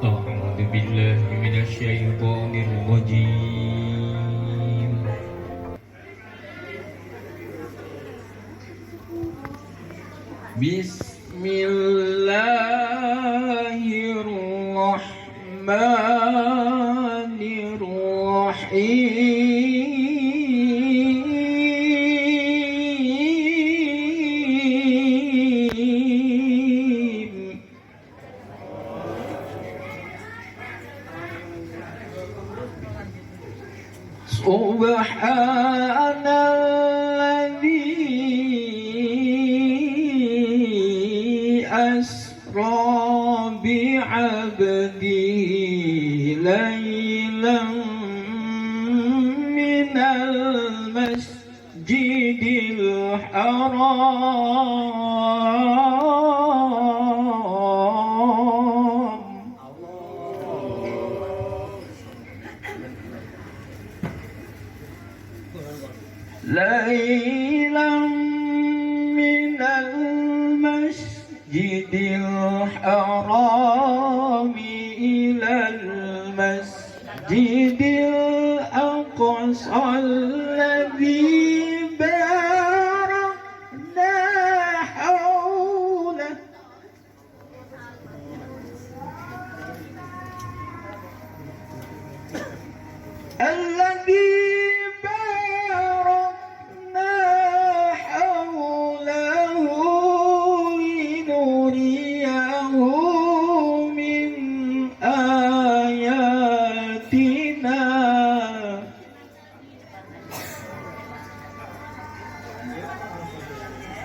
أعوذ بالله من الشيطان الرجيم. بسم الله الرحمن الرحيم. سبحان الذي أسرى بعبده ليلا من المسجد الحرام ليلا من المسجد الحرام إلى المسجد الأقصى الذي باركنا حوله الذي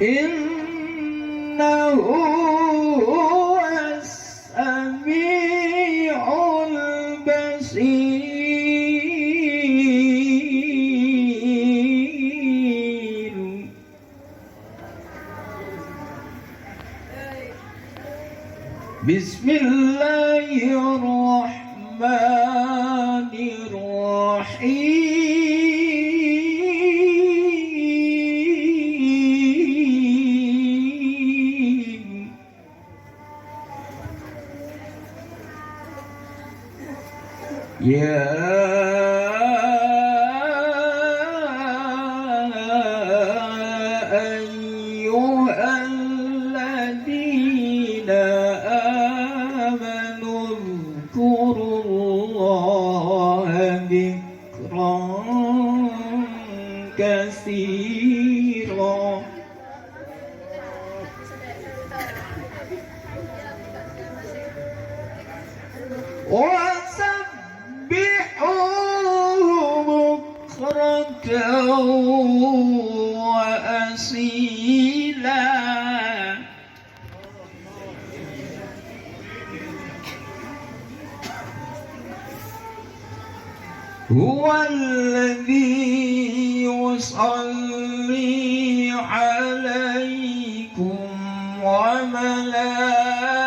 إنه هو السميع البصير. بسم الله الرحمن الرحيم. يا أيها الذين آمنوا اذكروا الله ذكرا كثيرا بكرة وأصيلا. هو الذي يصلي عليكم وملائكته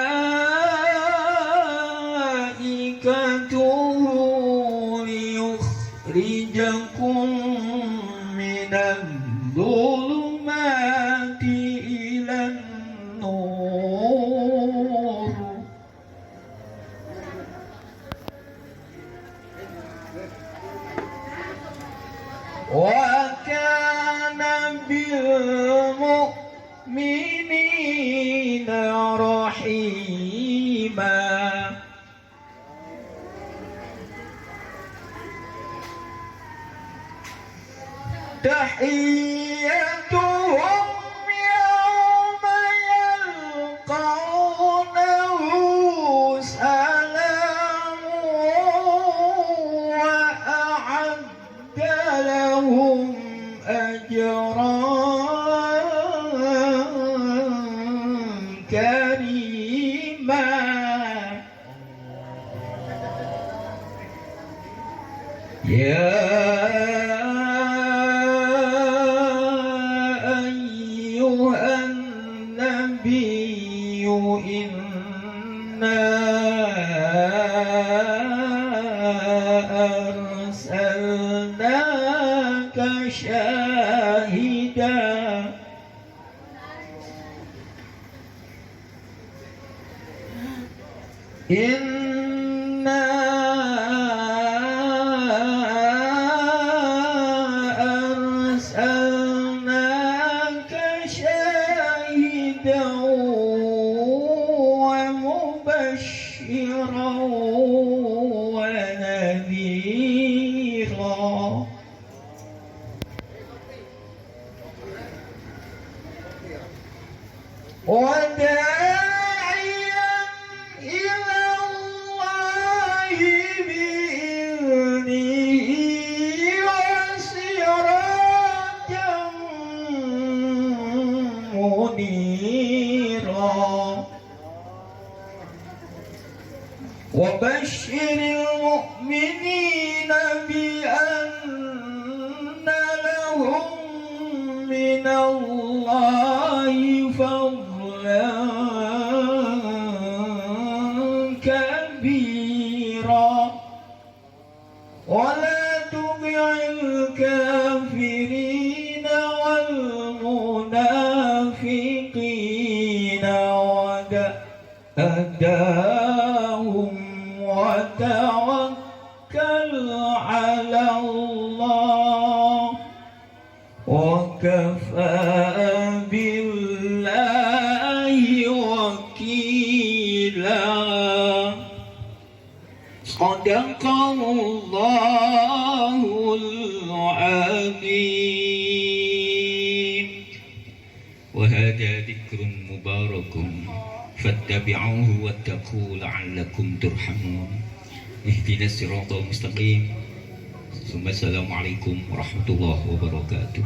ليخرجكم من الظلمات إلى النور. وكان بالمؤمنين رحيما. تحيتهم يوم يلقونه سلام وأعد لهم أجرا إنا أرسلناك شاهدا ومبشرا ونذيرا وداعيا إلى الله بإذنه وسراجا منيرا وبشر المؤمنين بأن لهم من الله فضلا كبيرا ولا تطع الكافرين والمنافقين ودعهم وتوكل على الله وكفى بالله وكيلا صدق الله العظيم وهذا ذكر مبارك فاتبعوه واتقوا لعلكم ترحمون اهدنا الصراط المستقيم ثم السلام عليكم ورحمة الله وبركاته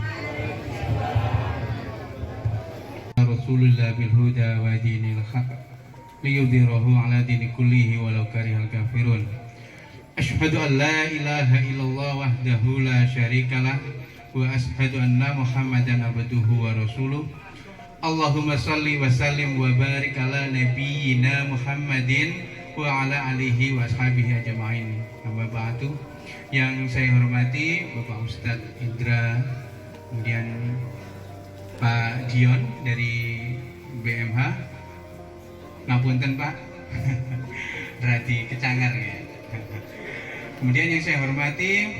رسول الله بالهدى ودين الحق ليظهره على دين كله ولو كره الكافرون أشهد أن لا إله إلا الله وحده لا شريك له وأشهد أن محمدا عبده ورسوله اللهم صل وسلم وبارك على نبينا محمد وعلى آله وأصحابه أجمعين amma ba'du. Yang saya hormati Bapak Ustadz Indra, kemudian Pak Jion dari BMH, ngapunten Pak Radi Kecangar ya. Kemudian yang saya hormati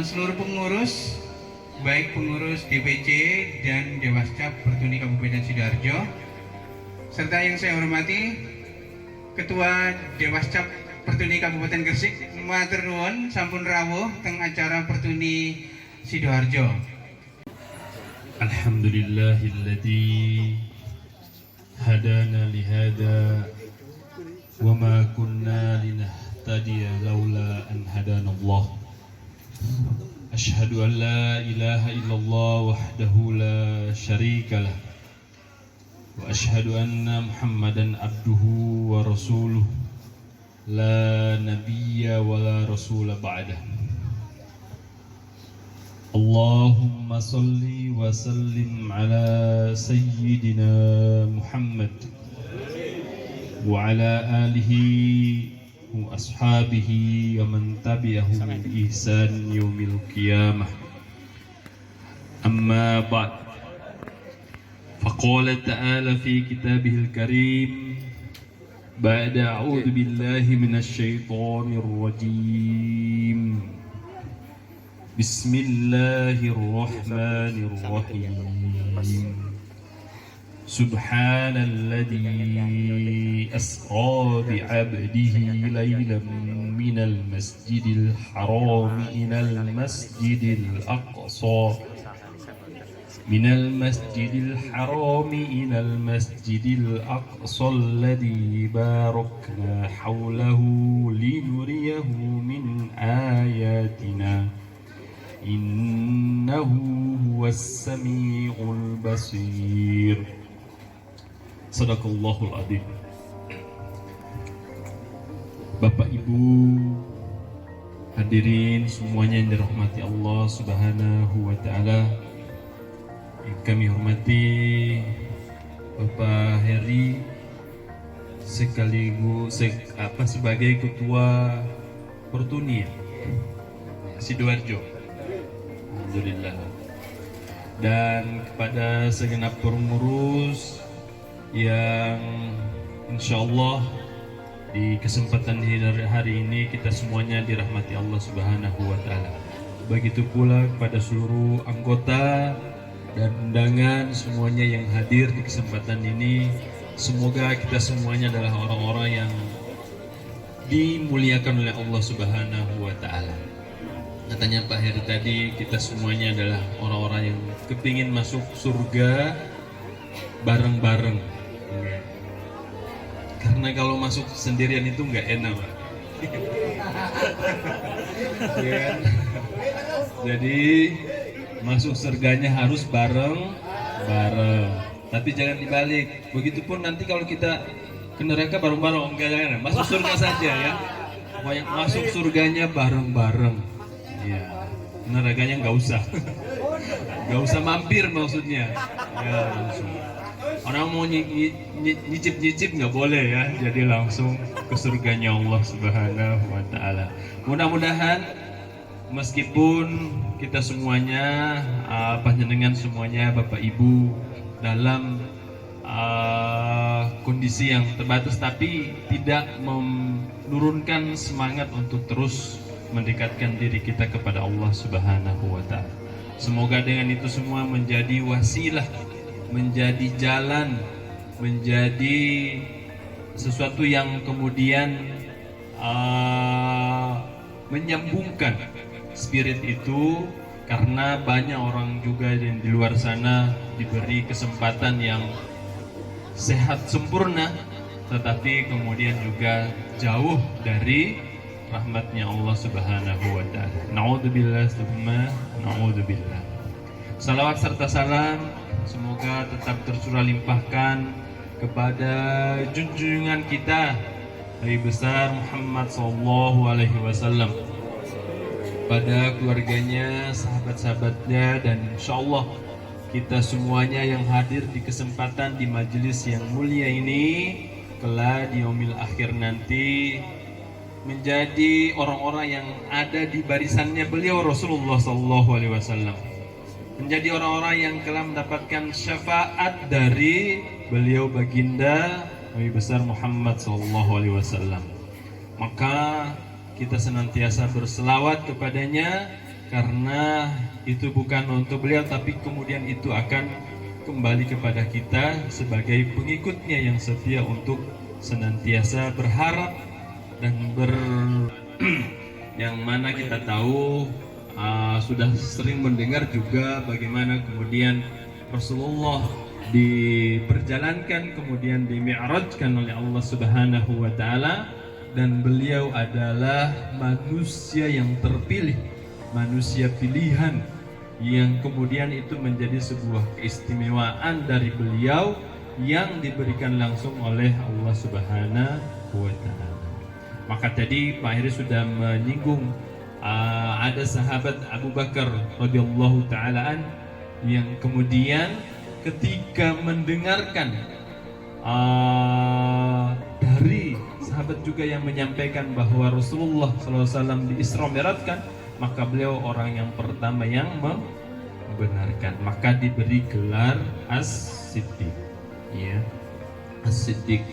seluruh pengurus, baik pengurus DPC dan Dewascap Pertuni Kabupaten Sidoarjo, serta yang saya hormati Ketua Dewascap Pertuni Kabupaten Gresik, matur nuwun sampun rawuh teng acara Pertuni Sidoarjo. Alhamdulillahilladzi hadana lihada wa ma kunna linahtadiya laula an hadanallah. Ashhadu an la ilaha illallah wahdahu la syarika lah wa ashhadu anna Muhammadan abduhu wa rasuluh la nabiyya wa la rasula ba'dah. Allahumma salli wa sallim ala sayyidina Muhammad wa ala alihi wa ashabihi wa man tabi'ahum bi ihsan yaumil qiyamah. Amma ba'd. Faqala ta'ala fi kitabihil karim بعد أعوذ بالله من الشيطان الرجيم بسم الله الرحمن الرحيم سبحان الذي أسرى بعبده ليلا من المسجد الحرام إلى المسجد الأقصى من المسجد الحرام إلى المسجد الأقصى الذي باركنا حوله لنريه من آياتنا إنه هو السميع البصير صدق الله العظيم. Bapak Ibu hadirin semuanya yang dirahmati Allah Subhanahu wa taala, kami hormati Bapak Heri sekaligus sebagai Ketua Pertuni Sidoarjo. Alhamdulillah. Dan kepada segenap pengurus yang Insya Allah di kesempatan hari ini kita semuanya dirahmati Allah Subhanahu wa Ta'ala. Begitu pula kepada seluruh anggota dan undangan semuanya yang hadir di kesempatan ini. Semoga kita semuanya adalah orang-orang yang dimuliakan oleh Allah Subhanahu wa Ta'ala. Katanya Pak Heri tadi, kita semuanya adalah orang-orang yang kepingin masuk surga bareng-bareng. Karena kalau masuk sendirian itu nggak enak, Pak. Ya. Jadi masuk surganya harus bareng-bareng. Tapi jangan dibalik. Begitupun nanti kalau kita ke neraka bareng-bareng, enggak, jangan. Masuk surga saja ya. Pokoknya masuk surganya bareng-bareng. Ya. Nerakanya nggak usah. Nggak usah mampir maksudnya. Ya, langsung. Orang mau nyicip-nyicip nggak boleh ya, jadi langsung ke surganya Allah Subhanahu wa Ta'ala. Mudah-mudahan meskipun kita semuanya, panjenengan semuanya, Bapak Ibu dalam kondisi yang terbatas, tapi tidak menurunkan semangat untuk terus mendekatkan diri kita kepada Allah Subhanahu wa Ta'ala. Semoga dengan itu semua menjadi wasilah, menjadi jalan, menjadi sesuatu yang kemudian menyambungkan spirit itu, karena banyak orang juga yang di luar sana diberi kesempatan yang sehat sempurna, tetapi kemudian juga jauh dari rahmatnya Allah Subhanahu wa Ta'ala. Na'udzubillah, summa na'udzubillah. Salawat serta salam semoga tetap tercurah limpahkan kepada junjungan kita Nabi besar Muhammad SAW, pada keluarganya, sahabat-sahabatnya, dan insya Allah kita semuanya yang hadir di kesempatan di majelis yang mulia ini kelak di yaumil akhir nanti menjadi orang-orang yang ada di barisannya beliau Rasulullah SAW, menjadi orang-orang yang telah mendapatkan syafaat dari beliau baginda Nabi besar Muhammad SAW. Maka kita senantiasa berselawat kepadanya, karena itu bukan untuk beliau, tapi kemudian itu akan kembali kepada kita sebagai pengikutnya yang setia untuk senantiasa berharap dan yang mana kita tahu sudah sering mendengar juga bagaimana kemudian Rasulullah diperjalankan, kemudian dimi'rajkan oleh Allah Subhanahu wa Ta'ala, dan beliau adalah manusia yang terpilih, manusia pilihan, yang kemudian itu menjadi sebuah keistimewaan dari beliau yang diberikan langsung oleh Allah Subhanahu wa Ta'ala. Maka tadi Pak Heri sudah menyinggung ada sahabat Abu Bakar radhiyallahu ta'ala yang kemudian ketika mendengarkan dari sahabat juga yang menyampaikan bahwa Rasulullah SAW di Isra Mi'rajkan, maka beliau orang yang pertama yang membenarkan, maka diberi gelar As-Siddiq, ya, As-Siddiq.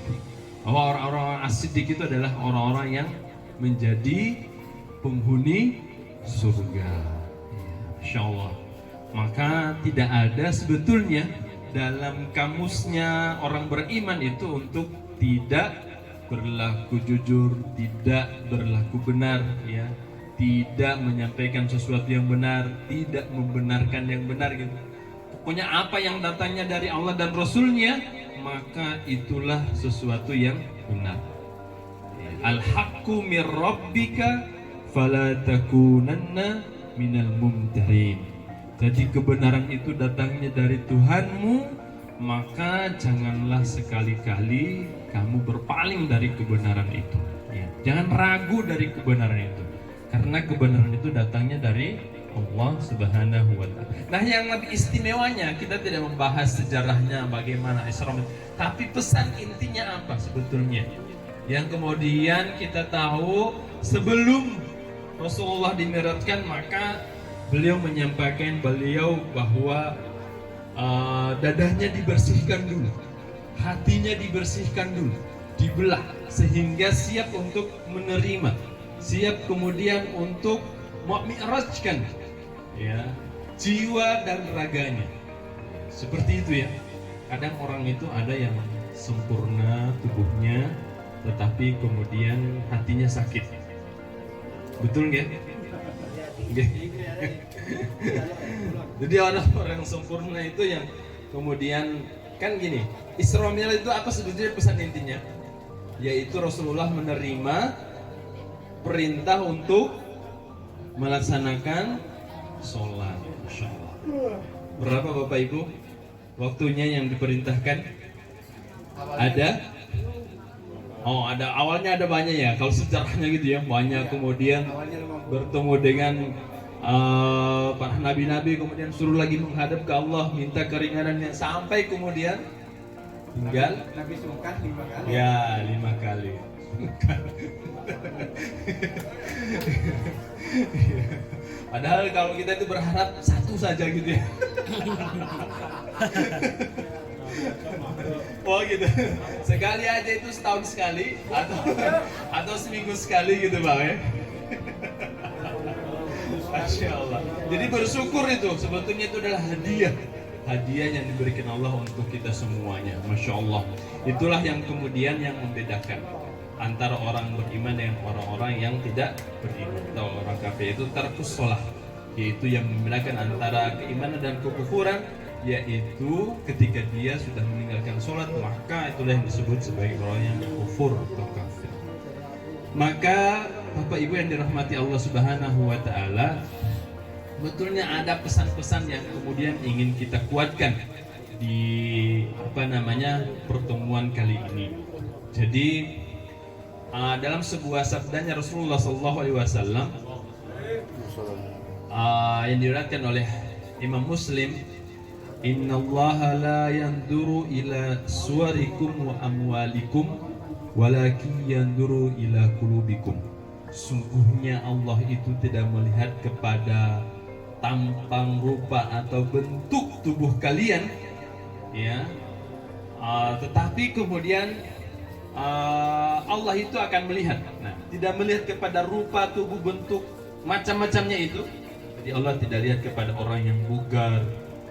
Bahwa orang-orang As-Siddiq itu adalah orang-orang yang menjadi penghuni surga, insya Allah. Maka tidak ada sebetulnya dalam kamusnya orang beriman itu untuk tidak berlaku jujur, tidak berlaku benar, ya, tidak menyampaikan sesuatu yang benar, tidak membenarkan yang benar, gitu. Pokoknya apa yang datangnya dari Allah dan Rasulnya, maka itulah sesuatu yang benar. Al-haqqu mir rabbika fala takunanna minal mumtarin. Jadi kebenaran itu datangnya dari Tuhanmu, maka janganlah sekali-kali kamu berpaling dari kebenaran itu, ya. Jangan ragu dari kebenaran itu, karena kebenaran itu datangnya dari Allah Subhanahu wa Ta'ala. Nah, yang lebih istimewanya, kita tidak membahas sejarahnya bagaimana Isra, tapi pesan intinya apa sebetulnya yang kemudian kita tahu. Sebelum Rasulullah dimi'rajkan, maka beliau menyampaikan bahwa dadahnya dibersihkan dulu, hatinya dibersihkan dulu, dibelah sehingga siap untuk menerima, siap kemudian untuk mi'rajkan ya jiwa dan raganya. Seperti itu ya. Kadang orang itu ada yang sempurna tubuhnya tetapi kemudian hatinya sakit. Betul nggak? Nggak. Jadi orang-orang sempurna itu yang kemudian kan gini, Isra Mi'raj itu apa sebetulnya pesan intinya? Yaitu Rasulullah menerima perintah untuk melaksanakan sholat. Masya Allah. Berapa Bapak Ibu waktunya yang diperintahkan? Ada? Oh, ada. Awalnya ada banyak ya. Kalau sejarahnya gitu ya, banyak. Kemudian bertemu dengan para nabi-nabi, kemudian suruh lagi menghadap ke Allah, minta keringanannya, sampai kemudian tinggal Nabi sungkan 5 kali. Ya, 5 kali. Padahal kalau kita itu berharap satu saja gitu ya. Oh gitu. Sekali aja itu setahun sekali atau seminggu sekali gitu Bang ya. Masya Allah. Jadi bersyukur itu sebetulnya itu adalah hadiah yang diberikan Allah untuk kita semuanya. Masya Allah. Itulah yang kemudian yang membedakan antara orang beriman dengan orang-orang yang tidak beriman atau orang kafir. Itu tarkus sholah, yaitu yang membedakan antara keimanan dan kekufuran, yaitu ketika dia sudah meninggalkan sholat, maka itulah yang disebut sebagai orang yang kufur atau kafir. Maka Bapak Ibu yang dirahmati Allah Subhanahu wa taala, betulnya ada pesan-pesan yang kemudian ingin kita kuatkan di pertemuan kali ini. Jadi dalam sebuah sabdanya Rasulullah SAW yang diriwayatkan oleh Imam Muslim, Innallaha la yanduru ila suwarikum wa amwalikum walakin yanduru ila qulubikum. Sungguhnya Allah itu tidak melihat kepada tampang, rupa atau bentuk tubuh kalian ya, tetapi kemudian Allah itu akan melihat. Nah, tidak melihat kepada rupa, tubuh, bentuk, macam-macamnya itu. Jadi Allah tidak lihat kepada orang yang bugar,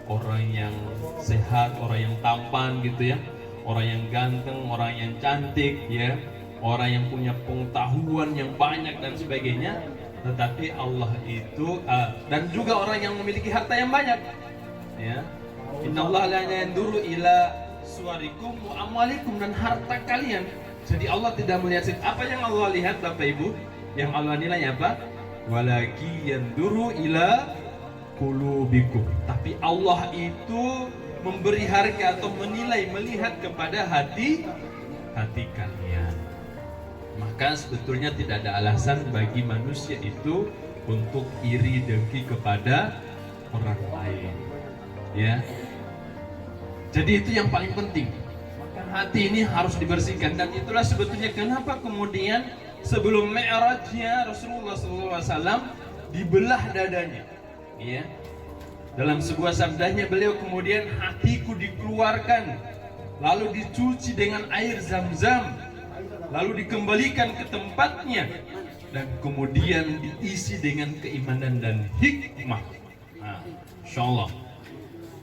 orang yang sehat, orang yang tampan gitu ya, orang yang ganteng, orang yang cantik ya, orang yang punya pengetahuan yang banyak dan sebagainya. Tetapi Allah itu dan juga orang yang memiliki harta yang banyak ya. Innallaha la yanduru ila suwarikum wa amwalikum, dan harta kalian. Jadi Allah tidak melihat apa yang Allah lihat Bapak Ibu. Yang Allah nilai apa? Walaki yanduru ila qulubikum. Tapi Allah itu memberi harga atau menilai, melihat kepada hati kalian. Maka sebetulnya tidak ada alasan bagi manusia itu untuk iri dengki kepada orang lain. Ya. Jadi itu yang paling penting. Maka hati ini harus dibersihkan, dan itulah sebetulnya kenapa kemudian sebelum Mi'rajnya Rasulullah SAW dibelah dadanya. Ya. Dalam sebuah sabdanya beliau kemudian, hatiku dikeluarkan lalu dicuci dengan air Zam-Zam, lalu dikembalikan ke tempatnya, dan kemudian diisi dengan keimanan dan hikmah. Nah, insyaallah.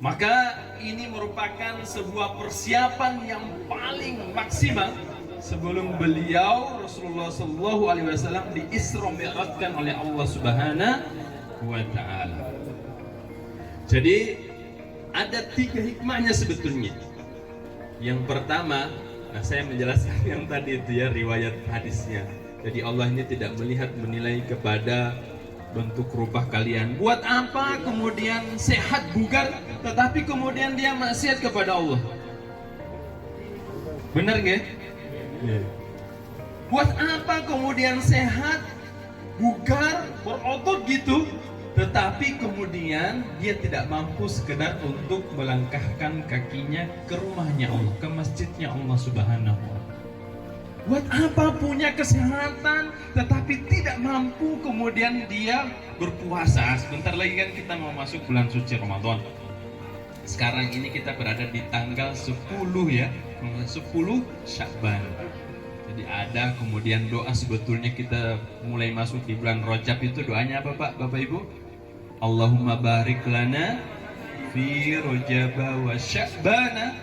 Maka ini merupakan sebuah persiapan yang paling maksimal sebelum beliau Rasulullah SAW diisra mi'rajkan oleh Allah Subhanahu wa taala. Jadi ada 3 hikmahnya sebetulnya. Yang pertama, saya menjelaskan yang tadi itu ya, riwayat hadisnya. Jadi Allah ini tidak melihat, menilai kepada bentuk rupa kalian. Buat apa kemudian sehat bugar tetapi kemudian dia maksiat kepada Allah? Benar nggak? Buat apa kemudian sehat bugar berotot gitu tetapi kemudian dia tidak mampu sekedar untuk melangkahkan kakinya ke rumahnya Allah, ke masjidnya Allah Subhanahu wa taala? Buat apa punya kesehatan tetapi tidak mampu kemudian dia berpuasa? Sebentar lagi kan kita mau masuk bulan suci Ramadan. Sekarang ini kita berada di tanggal 10 ya, 10 Sya'ban. Jadi ada kemudian doa sebetulnya kita mulai masuk di bulan Rajab itu doanya apa Pak, Bapak Ibu? Allahumma barik lana fi Rajab wa Sya'bana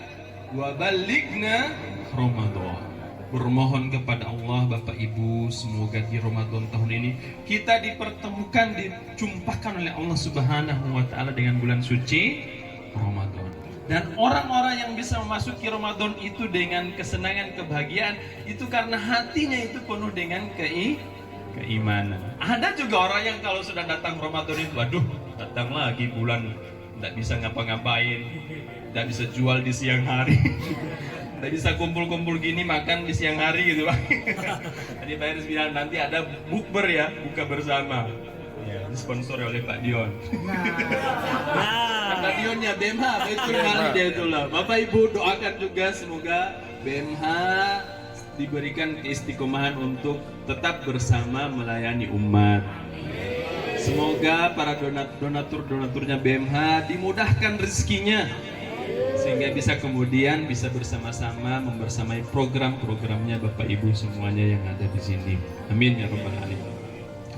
wa balighna Ramadan. Bermohon kepada Allah Bapak Ibu, semoga di Ramadan tahun ini kita dipertemukan, dijumpakan oleh Allah Subhanahu wa taala dengan bulan suci Ramadan. Dan orang-orang yang bisa memasuki Ramadan itu dengan kesenangan, kebahagiaan, itu karena hatinya itu penuh dengan keimanan. Ada juga orang yang kalau sudah datang Ramadan itu, waduh, datang lagi bulan, tidak bisa ngapa-ngapain, tidak bisa jual di siang hari, tidak bisa kumpul-kumpul gini makan di siang hari gitu Pak. Tadi Pak Iris bilang nanti ada bukber ya, buka bersama. Ya, disponsori oleh Pak Dion. Nah, Pak Dionnya BMH, betul kali dia itulah. Bapak Ibu doakan juga semoga BMH diberikan keistiqomahan untuk tetap bersama melayani umat. Semoga para donaturnya BMH dimudahkan rezekinya sehingga bisa kemudian bisa bersama-sama membersamai program-programnya Bapak Ibu semuanya yang ada di sini. Amin ya rabbal alamin.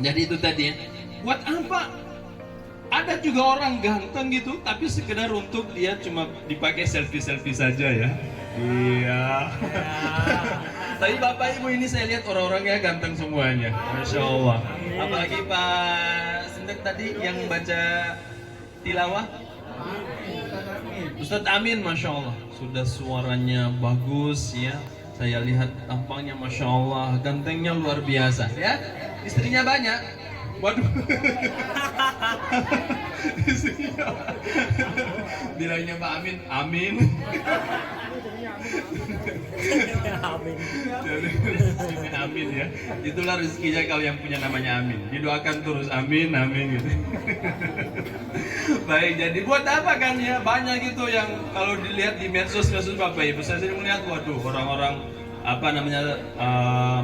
Jadi itu tadi ya. Buat apa? Ada juga orang ganteng gitu, tapi sekedar untuk dia cuma dipakai selfie-selfie saja ya. Iya. Tapi Bapak Ibu ini saya lihat orang-orangnya ganteng semuanya, Masya Allah. Apalagi Pak Sendek tadi yang baca tilawah, Ustadz Amin, Masya Allah. Sudah suaranya bagus ya. Saya lihat tampangnya Masya Allah, gantengnya luar biasa ya. Istrinya banyak. Waduh. Bilangnya Pak Amin, amin. Amin ya. Itulah rezekinya kalau yang punya namanya Amin. Didoakan terus amin, amin gitu. Baik, jadi buat apa kan ya? Banyak gitu yang kalau dilihat di medsos Bapak Ibu, saya sering melihat, waduh, orang-orang apa namanya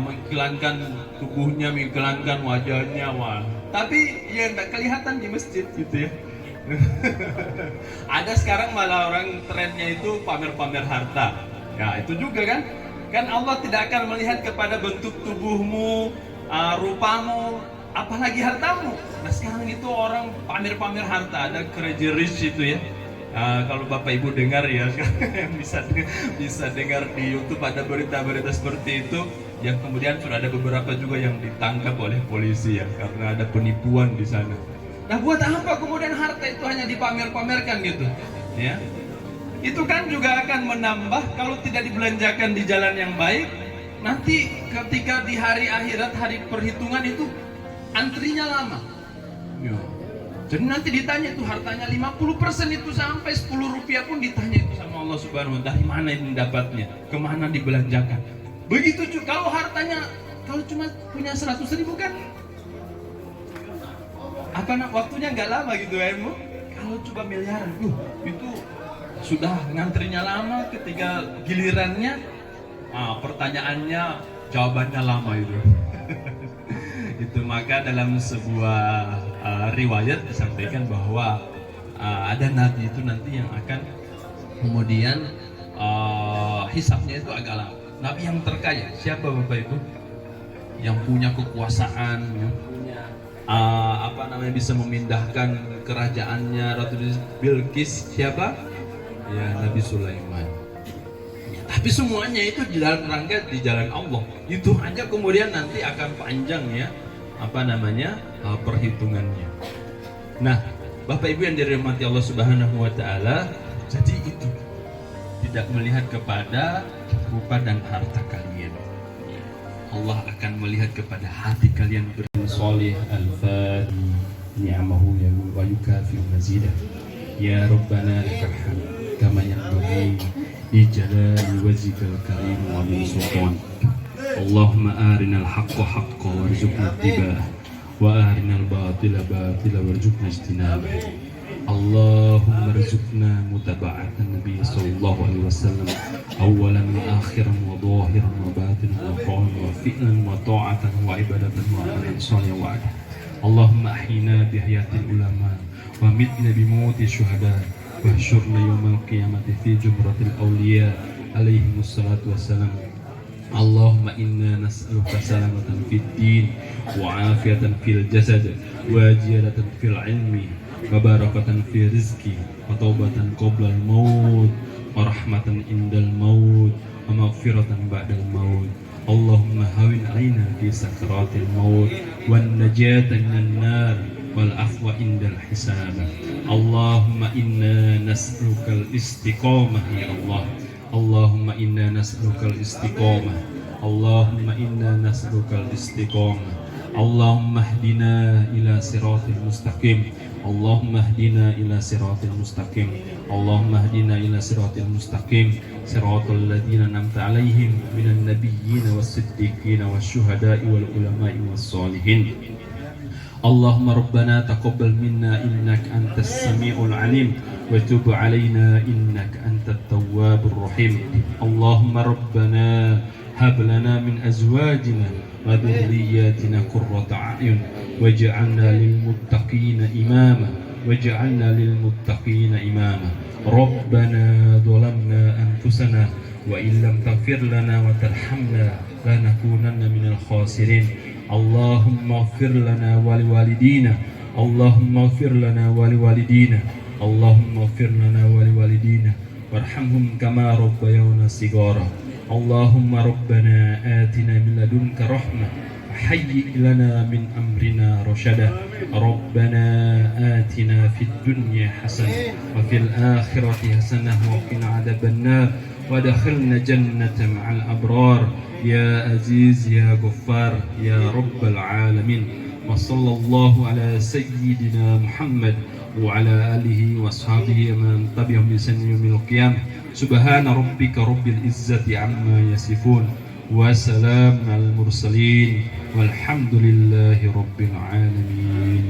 mengiklankan tubuhnya, mengiklankan wajahnya, wah. Tapi yang nggak kelihatan di masjid gitu ya. Ada sekarang malah orang trennya itu pamer-pamer harta. Ya itu juga kan. Kan Allah tidak akan melihat kepada bentuk tubuhmu, rupamu, apalagi hartamu. Nah sekarang itu orang pamer-pamer harta. Ada Crazy Rich itu ya. Kalau Bapak Ibu dengar ya, bisa dengar di YouTube ada berita-berita seperti itu, yang kemudian sudah ada beberapa juga yang ditangkap oleh polisi ya, karena ada penipuan di sana. Nah buat apa kemudian harta itu hanya dipamer-pamerkan gitu? Ya, itu kan juga akan menambah kalau tidak dibelanjakan di jalan yang baik. Nanti ketika di hari akhirat, hari perhitungan itu antrinya lama. Ya. Jadi nanti ditanya itu hartanya 50% itu sampai 10 rupiah pun ditanya itu sama Allah Subhanahu wa taala, dari mana ini dapatnya, kemana dibelanjakan. Begitu juga kalau hartanya, kalau cuma punya 100.000 kan apa waktunya nggak lama gitu ya Bu. Kalau coba miliaran, itu sudah ngantrinya lama, ketika gilirannya pertanyaannya jawabannya lama itu. Itu maka dalam sebuah riwayat disampaikan bahwa ada nabi itu nanti yang akan kemudian hisabnya itu agak lama. Nabi yang terkaya siapa Bapak Ibu? Yang punya kekuasaan, yang punya bisa memindahkan kerajaannya Ratu Bilqis, siapa? Ya Nabi Sulaiman. Ya, tapi semuanya itu di dalam rangka di jalan Allah. Itu aja kemudian nanti akan panjang ya perhitungannya. Nah, Bapak Ibu yang dirahmati Allah Subhanahu wa taala, jadi itu tidak melihat kepada rupa dan harta kalian. Allah akan melihat kepada hati kalian bersoleh. Al-Fatih ni'amahu wa yukafi mazidah. Ya Rabbana lakal hamd kama yanbaghi li jalali wajhikal karim wa min sultan. Allahumma arinal haqqa haqqa warzuqna ittiba'ah wa arinal batila batila warzuqna ijtinabah. Allahumma rizukna mutaba'atan Nabi sallallahu alaihi wasallam awalan wa akhiran wa zahiran wa batinan wa qawlan wa fi'lan wa ta'atan wa ibadatan wa amalan salih wa adah. Allahumma ahyina bihayatil ulama wa mitna bimauti syuhada wa syurna yawmal qiyamati fi jumratil awliya alaihimus salatu wassalam اللهم إنا نسألك سلامة في الدين وعافية في الجسد وزيادة في العلم وبركة في الرزق وتوبة قبل الموت ورحمة عند الموت ومغفرة بعد الموت. اللهم هون علينا في سكرات الموت والنجاة من النار والعفو عند الحساب. اللهم إنا نسألك الاستقامة يا الله. اللهم إنا نسألك الاستقامة. اللهم إنا نسألك الاستقامة. اللهم اهدنا إلى صراط المستقيم. اللهم اهدنا إلى صراط المستقيم. اللهم اهدنا إلى صراط المستقيم صراط الذين أنعمت عليهم من النبيين والصديقين والشهداء والعلماء والصالحين. اللهم ربنا تقبل منا إنك أنت السميع العليم وتب علينا إنك أنت التواب الرحيم. اللهم ربنا هب لنا من أزواجنا وذرياتنا قرة أعين واجعلنا للمتقين إماما واجعلنا للمتقين إماما. ربنا ظلمنا أنفسنا وإن لم تغفر لنا وترحمنا لنكونن من الخاسرين. اللهم اغفر لنا ولوالدينا. اللهم اغفر لنا ولوالدينا. اللهم اغفر لنا ولوالدينا وارحمهم كما ربيونا صغارا. اللهم ربنا آتنا من لدنك رحمة وهيئ لنا من أمرنا رشدا. ربنا آتنا في الدنيا حسنة وفي الآخرة حسنة وقنا عذاب النار وادخلنا جنة مع الأبرار يا عزيز يا غفار يا رب العالمين. وصلى الله على سيدنا محمد وعلى آله وأصحابه ومن تبعهم بإحسان يوم القيامة. سبحان ربك رب العزة عما يصفون وسلام على المرسلين والحمد لله رب العالمين.